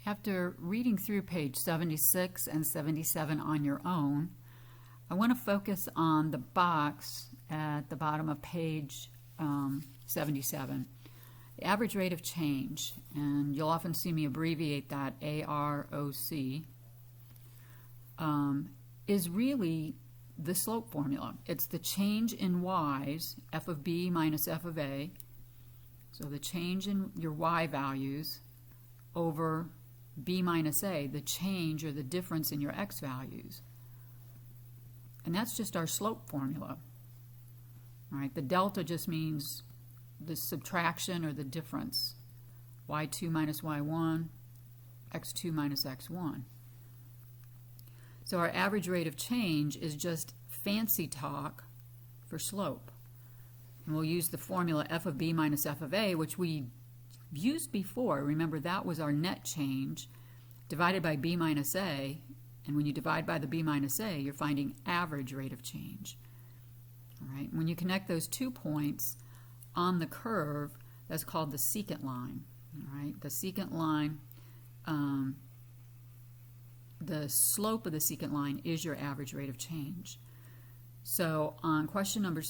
After reading through page 76 and 77 on your own, I want to focus on the box at the bottom of page 77, the average rate of change, and you'll often see me abbreviate that AROC, is really the slope formula. It's the change in y's, f of b minus f of a, so the change in your y values over b minus a, the change or the difference in your x values. And that's just our slope formula. All right, the delta just means the subtraction or the difference. y2 minus y1, x2 minus x1. So our average rate of change is just fancy talk for slope. And we'll use the formula f of b minus f of a, which we used before. Remember, that was our net change divided by b minus a, and when you divide by the b minus a, you're finding average rate of change. All right, when you connect those 2 points on the curve, that's called the secant line. All right, the secant line, the slope of the secant line is your average rate of change. So on question number,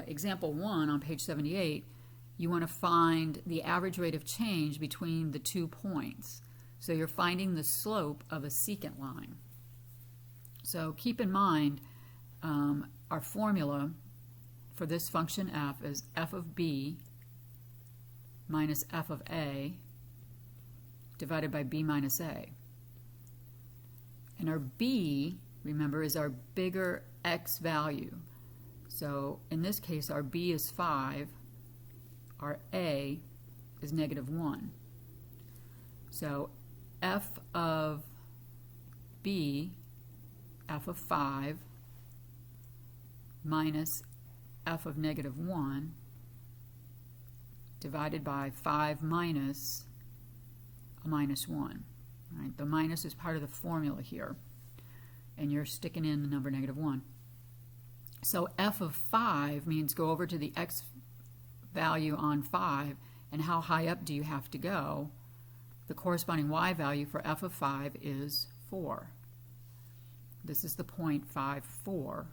example 1 on page 78, you want to find the average rate of change between the 2 points. So you're finding the slope of a secant line. So keep in mind our formula for this function f is f of b minus f of a divided by b minus a. And our b, remember, is our bigger x value. So in this case, our b is 5, our a is -1. So f of b, f of 5, minus f of -1 divided by 5 minus a -1. Right? The minus is part of the formula here, and you're sticking in the number -1. So f of 5 means go over to the x value on 5, and how high up do you have to go? The corresponding y value for f of 5 is 4. This is the point 5, 4.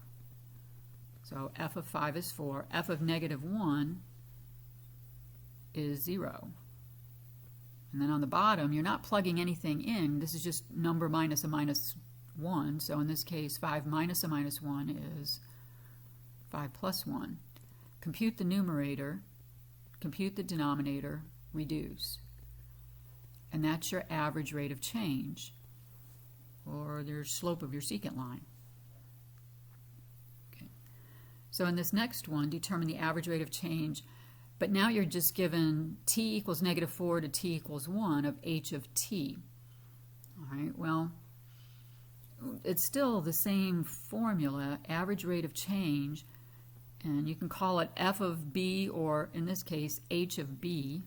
So f of 5 is 4. F of -1 is 0. And then on the bottom, you're not plugging anything in. This is just number minus a -1. So in this case, 5 minus a -1 is 5 plus 1. Compute the numerator, compute the denominator, reduce. And that's your average rate of change, or your slope of your secant line. Okay. So in this next one, determine the average rate of change, but now you're just given t equals -4 to t equals 1 of h of t. All right, well, it's still the same formula, average rate of change, and you can call it f of b, or in this case, h of b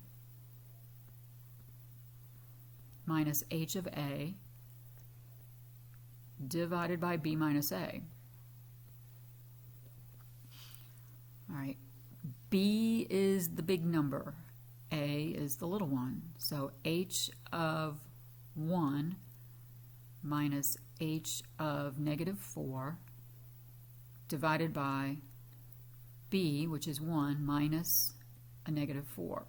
minus h of a divided by b minus a. All right, b is the big number, a is the little one. So h of 1 minus h of -4 divided by b, which is 1, minus a -4.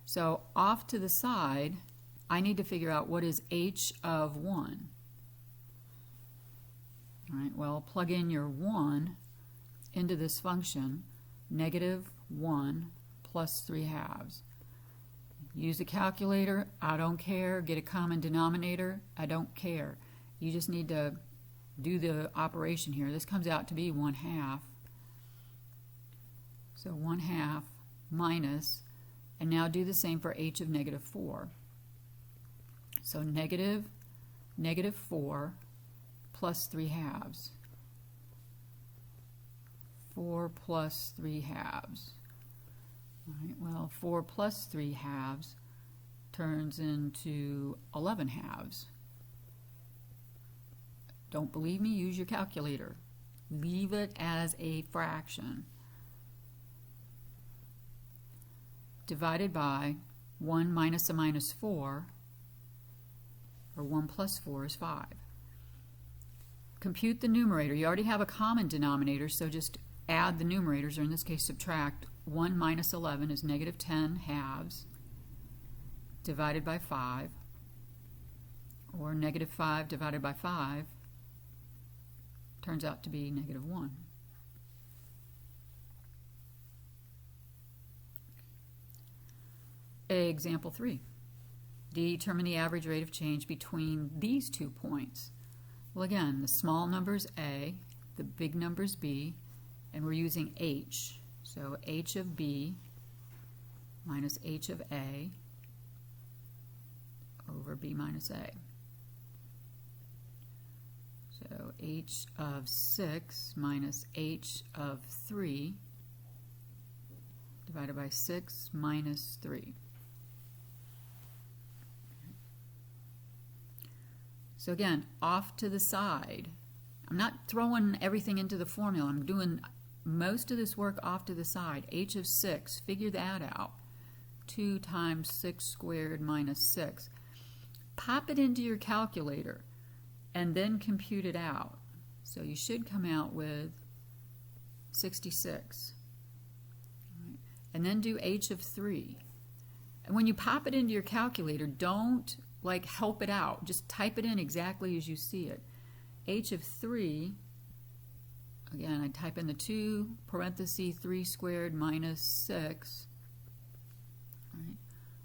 So off to the side, I need to figure out what is h of 1. All right, well, plug in your 1 into this function, -1 plus 3/2. Use a calculator, I don't care. Get a common denominator, I don't care. You just need to do the operation here. This comes out to be 1/2. So 1/2 minus, and now do the same for h of -4. So -4 plus 3/2. 4 plus 3/2. All right, well, 4 plus 3/2 turns into 11/2. Don't believe me? Use your calculator. Leave it as a fraction. Divided by 1 minus a minus 4, or 1 plus 4 is 5. Compute the numerator. You already have a common denominator, so just add the numerators, or in this case subtract. 1 minus 11 is negative 10 halves divided by 5, or negative 5 divided by 5 turns out to be negative 1. Example 3. Determine the average rate of change between these 2 points. Well, again, the small number is A, the big number is B, and we're using H. So H of B minus H of A over B minus A. So H of 6 minus H of 3 divided by 6 minus 3. So again, off to the side. I'm not throwing everything into the formula. I'm doing most of this work off to the side. H of 6, figure that out. 2 times 6 squared minus 6. Pop it into your calculator and then compute it out. So you should come out with 66. Right. And then do H of 3. And when you pop it into your calculator, don't like help it out. Just type it in exactly as you see it. H of 3, again, I type in the 2 parenthesis 3 squared minus 6. All right.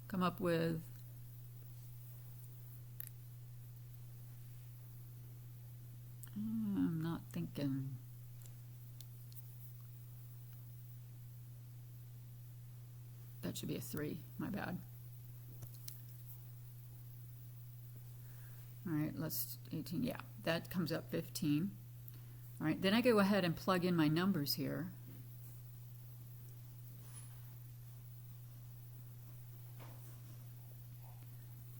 Come up with I'm not thinking. That should be a 3, my bad. All right, let's 18, yeah, that comes up 15. All right, then I go ahead and plug in my numbers here.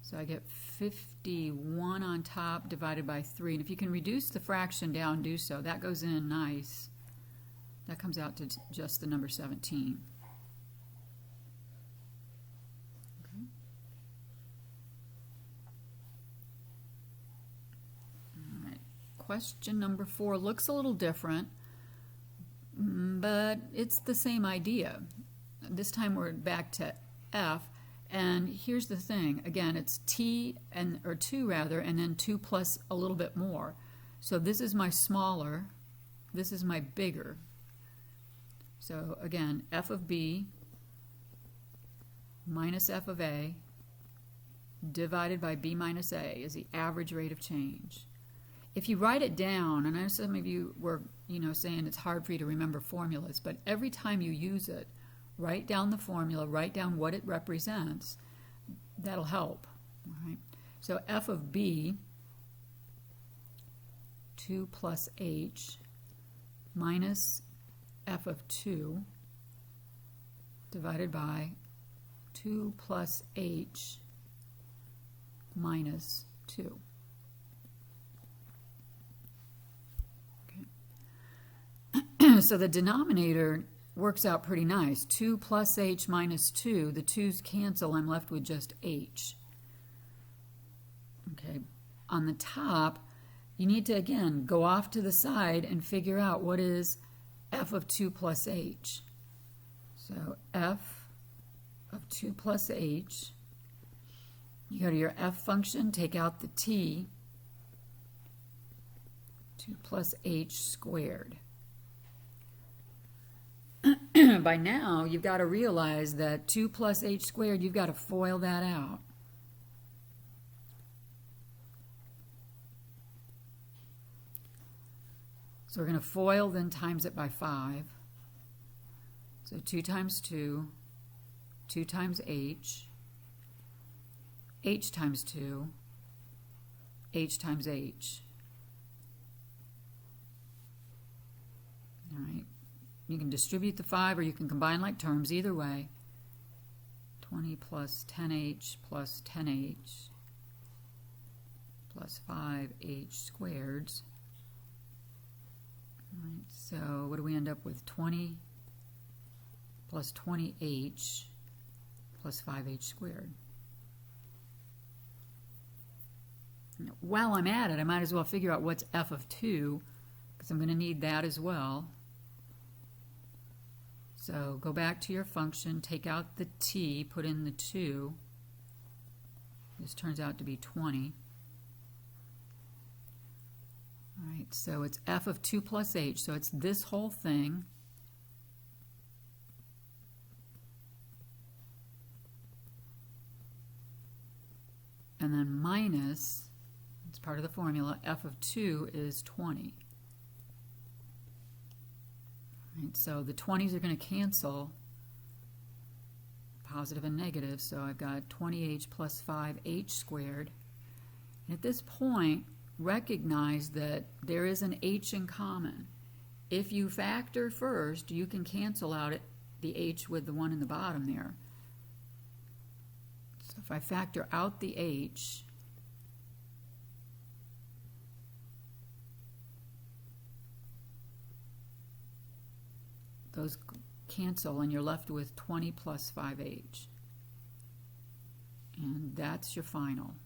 So I get 51 on top divided by 3. And if you can reduce the fraction down, do so. That goes in nice. That comes out to just the number 17. Okay. All right. Question number 4 looks a little different, but it's the same idea. This time we're back to F. And here's the thing, again, it's t, or 2 rather, and then 2 plus a little bit more. So this is my smaller, this is my bigger. So again, f of b minus f of a divided by b minus a is the average rate of change. If you write it down, and I know some of you were saying it's hard for you to remember formulas, but every time you use it, write down the formula, write down what it represents. That'll help. All right. So f of b, 2 plus h, minus f of 2, divided by 2 plus h, minus 2. Okay. So the denominator works out pretty nice. 2 plus h minus 2. The 2's cancel. I'm left with just h. Okay. On the top, you need to, again, go off to the side and figure out what is f of 2 plus h. So f of 2 plus h, you go to your f function, take out the t, 2 plus h squared. By now, you've got to realize that 2 plus h squared, you've got to FOIL that out. So we're going to FOIL, then times it by 5. So 2 times 2, 2 times h times 2, h times h. All right. You can distribute the 5 or you can combine like terms, either way. 20 plus 10h plus 10h plus 5h squareds. All right, so what do we end up with? 20 plus 20h plus 5h squared. While I'm at it, I might as well figure out what's f of 2, because I'm going to need that as well. So go back to your function, take out the t, put in the 2. This turns out to be 20. All right, so it's f of 2 plus h, so it's this whole thing. And then minus, it's part of the formula, f of 2 is 20. Right, so the 20s are going to cancel, positive and negative, so I've got 20h plus 5h squared. And at this point, recognize that there is an h in common. If you factor first, you can cancel out the h with the one in the bottom there. So if I factor out the h, those cancel and you're left with 20 plus 5h. And that's your final.